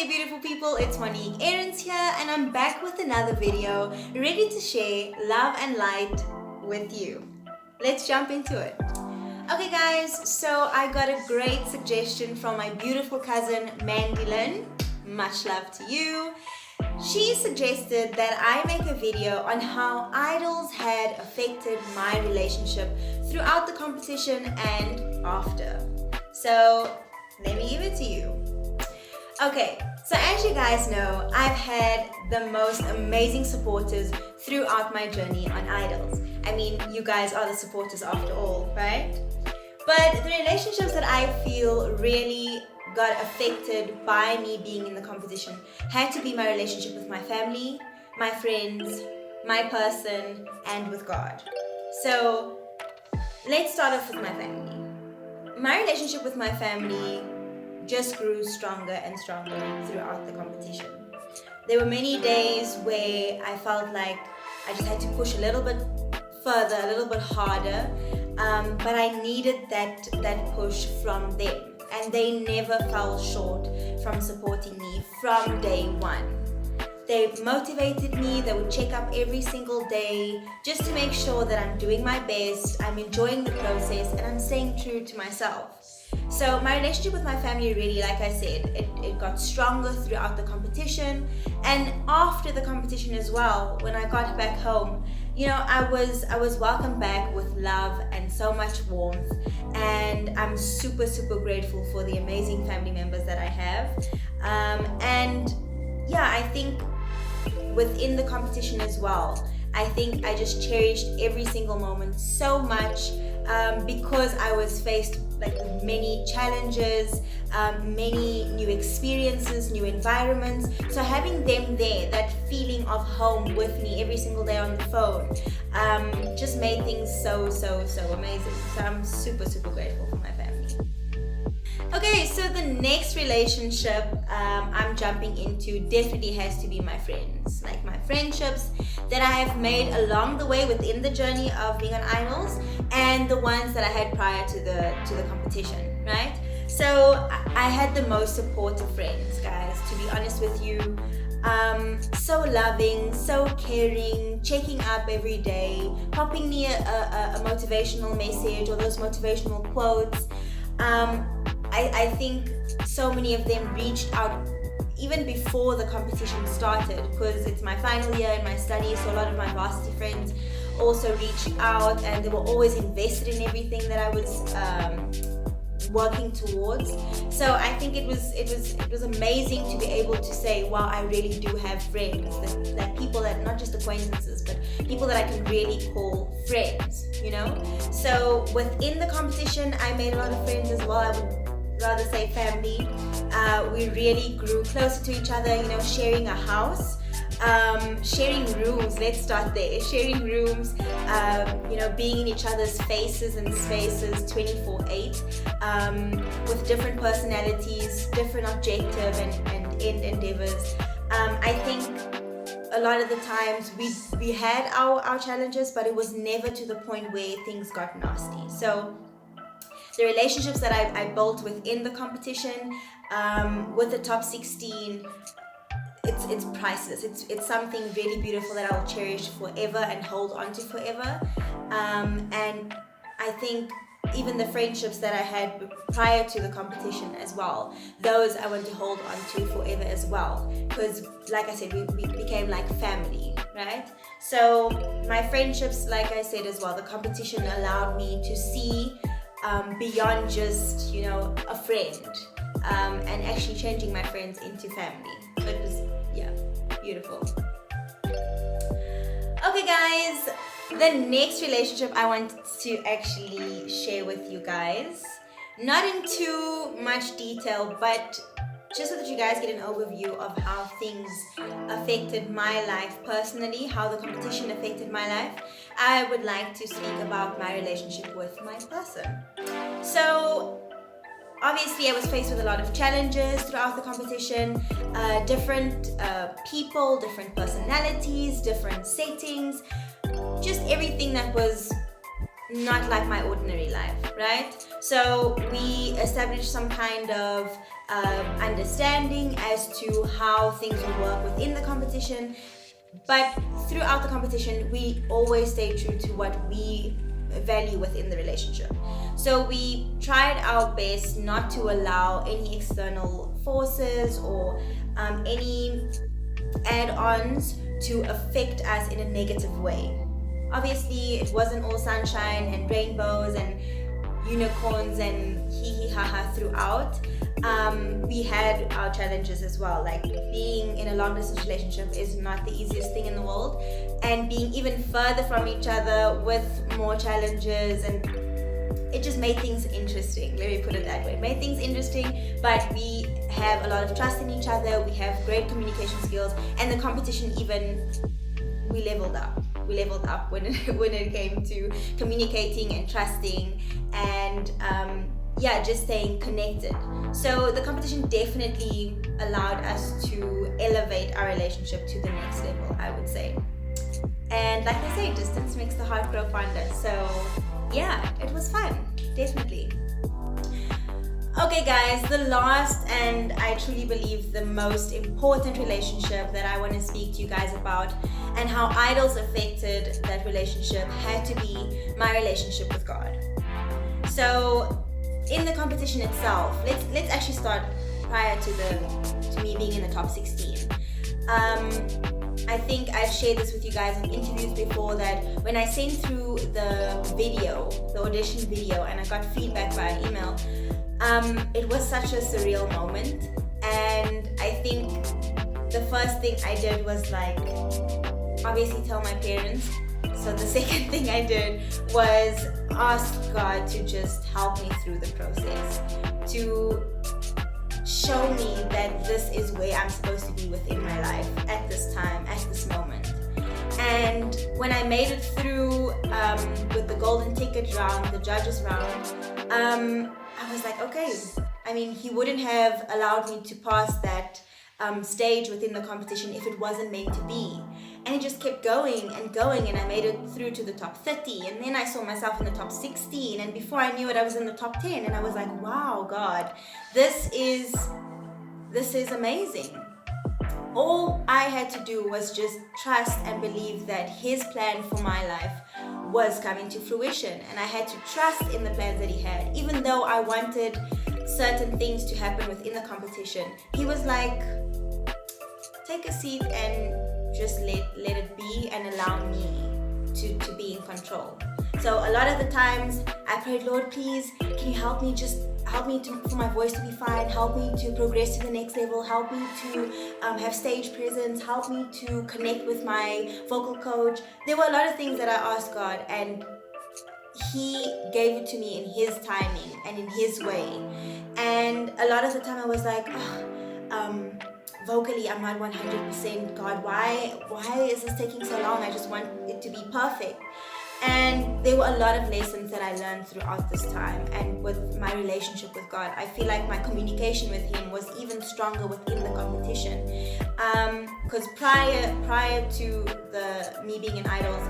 there, beautiful people, it's Monique Erens here, and I'm back with another video, ready to share love and light with you. Let's jump into it. Okay guys, so I got a great suggestion from my beautiful cousin Mandy Lynn. Much love to you. She suggested that I make a video on how idols had affected my relationship throughout the competition and after. So let me give it to you. Okay, so as you guys know, I've had the most amazing supporters throughout my journey on idols. I mean, you guys are the supporters after all, right? But the relationships that I feel really got affected by me being in the competition had to be my relationship with my family, my friends, my person, and with God. So let's start off with my family. My relationship with my family just grew stronger and stronger throughout the competition. There were many days where I felt like I just had to push a little bit further, a little bit harder, but I needed that push from them, and they never fell short from supporting me from day one. They motivated me. They would check up every single day just to make sure that I'm doing my best, I'm enjoying the process, and I'm staying true to myself. So my relationship with my family really, like I said, it got stronger throughout the competition, and after the competition as well. When I got back home, you know, I was welcomed back with love and so much warmth, and I'm super grateful for the amazing family members that I have. And yeah, I think within the competition as well, I think I just cherished every single moment so much, because I was faced with many challenges, many new experiences, new environments. So having them there, that feeling of home with me every single day on the phone, just made things so amazing. So I'm super grateful for my family. Okay, so the next relationship I'm jumping into definitely has to be my friends. Like my friendships that I have made along the way within the journey of being on idols, and the ones that I had prior to the competition, right? So I had the most supportive friends, guys, to be honest with you. So loving, so caring, checking up every day, popping me a motivational message or those motivational quotes. I think so many of them reached out even before the competition started, because it's my final year in my studies, so a lot of my varsity friends also reached out, and they were always invested in everything that I was working towards. So I think it was amazing to be able to say, wow, I really do have friends, that people that not just acquaintances, but people that I can really call friends, you know. So within the competition, I made a lot of friends as well. I would rather say family. We really grew closer to each other, you know, sharing a house, sharing rooms. Let's start there. Sharing rooms, you know, being in each other's faces and spaces 24/8, with different personalities, different objective and end endeavors. I think a lot of the times we had our challenges, but it was never to the point where things got nasty. So the relationships that I built within the competition, with the top 16, it's priceless. It's something really beautiful that I'll cherish forever and hold on to forever. And I think even the friendships that I had prior to the competition as well, those I want to hold on to forever as well, because like I said, we became like family, right? So my friendships, like I said as well, the competition allowed me to see beyond just, you know, a friend, and actually changing my friends into family. So it was, yeah, beautiful. Okay guys, the next relationship I want to actually share with you guys, not in too much detail, but just so that you guys get an overview of how things affected my life personally, how the competition affected my life, I would like to speak about my relationship with my person. So obviously I was faced with a lot of challenges throughout the competition, different people, different personalities, different settings, just everything that was not like my ordinary life, right? So we established some kind of understanding as to how things will work within the competition, but throughout the competition we always stay true to what we value within the relationship. So we tried our best not to allow any external forces or any add-ons to affect us in a negative way. Obviously, it wasn't all sunshine and rainbows and unicorns and hee ha ha throughout. We had our challenges as well. Like, being in a long distance relationship is not the easiest thing in the world, and being even further from each other with more challenges, and it just made things interesting. Let me put it that way. It made things interesting, but we have a lot of trust in each other. We have great communication skills, and the competition even, we leveled up. We leveled up when it came to communicating and trusting and just staying connected. So the competition definitely allowed us to elevate our relationship to the next level, I would say. And like they say, distance makes the heart grow fonder. So yeah, it was fun, definitely. Okay guys, the last and I truly believe the most important relationship that I want to speak to you guys about, and how idols affected that relationship, had to be my relationship with God. So in the competition itself, let's actually start prior to me being in the top 16. I think I've shared this with you guys in interviews before, that when I sent through the audition video, and I got feedback via email, it was such a surreal moment. And I think the first thing I did was, like, obviously tell my parents. So the second thing I did was ask God to just help me through the process, to show me that this is where I'm supposed to be within my life at this time, at this moment. And when I made it through with the golden ticket round, the judges round, I was like, okay. I mean, he wouldn't have allowed me to pass that stage within the competition if it wasn't meant to be. And it just kept going and going, and I made it through to the top 30, and then I saw myself in the top 16, and before I knew it, I was in the top 10, and I was like, wow, God, this is amazing. All I had to do was just trust and believe that his plan for my life was coming to fruition, and I had to trust in the plans that he had. Even though I wanted certain things to happen within the competition, he was like, take a seat and just let it be, and allow me to be in control. So a lot of the times I prayed, Lord, please, can you help me? Just help me for my voice to be fine, help me to progress to the next level, help me to have stage presence, help me to connect with my vocal coach. There were a lot of things that I asked God, and he gave it to me in his timing and in his way. And a lot of the time I was like, vocally I'm not 100%. God, why is this taking so long? I just want it to be perfect. And there were a lot of lessons that I learned throughout this time, and with my relationship with God, I feel like my communication with him was even stronger within the competition. Because prior to me being in Idols,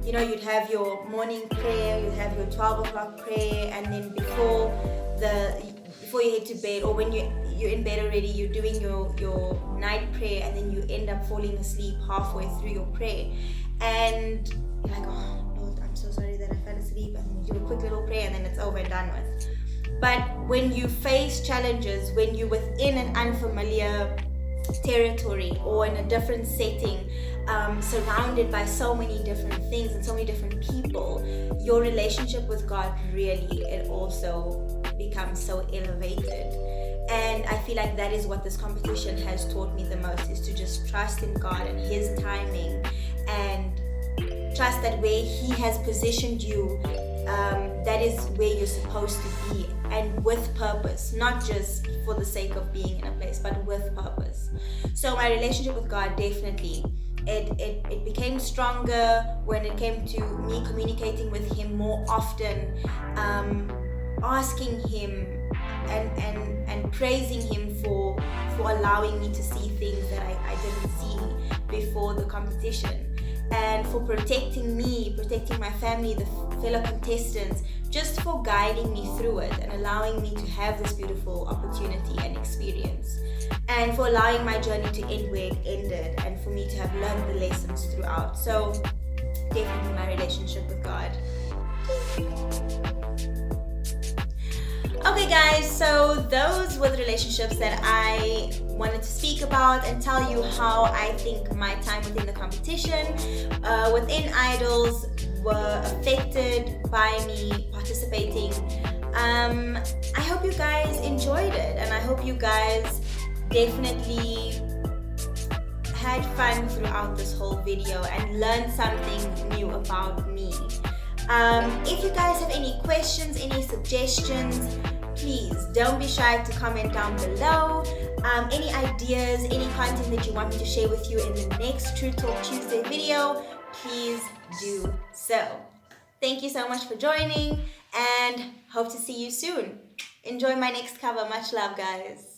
you'd have your morning prayer, you'd have your 12 o'clock prayer, and then before you head to bed, or when you're in bed already, you're doing your night prayer, and then you end up falling asleep halfway through your prayer. And you're like, oh Lord, I'm so sorry that I fell asleep, and you do a quick little prayer, and then it's over and done with. But when you face challenges, when you're within an unfamiliar territory or in a different setting, surrounded by so many different things and so many different people, your relationship with God really, it also becomes so elevated. And I feel like that is what this competition has taught me the most, is to just trust in God and his timing, and trust that where he has positioned you, that is where you're supposed to be, and with purpose, not just for the sake of being in a place, but with purpose. So my relationship with God, definitely, it became stronger when it came to me communicating with him more often, asking him and praising him for allowing me to see things that I didn't see before the competition. and for protecting me, protecting my family, the fellow contestants, just for guiding me through it and allowing me to have this beautiful opportunity and experience, and for allowing my journey to end where it ended, and for me to have learned the lessons throughout. So definitely my relationship with God. Okay guys, so those were the relationships that I wanted to speak about and tell you how I think my time within the competition, within Idols, were affected by me participating. I hope you guys enjoyed it, and I hope you guys definitely had fun throughout this whole video and learned something new about me. If you guys have any questions, any suggestions, please don't be shy to comment down below. Any ideas, any content that you want me to share with you in the next True Talk Tuesday video, please do so. Thank you so much for joining, and hope to see you soon. Enjoy my next cover. Much love, guys.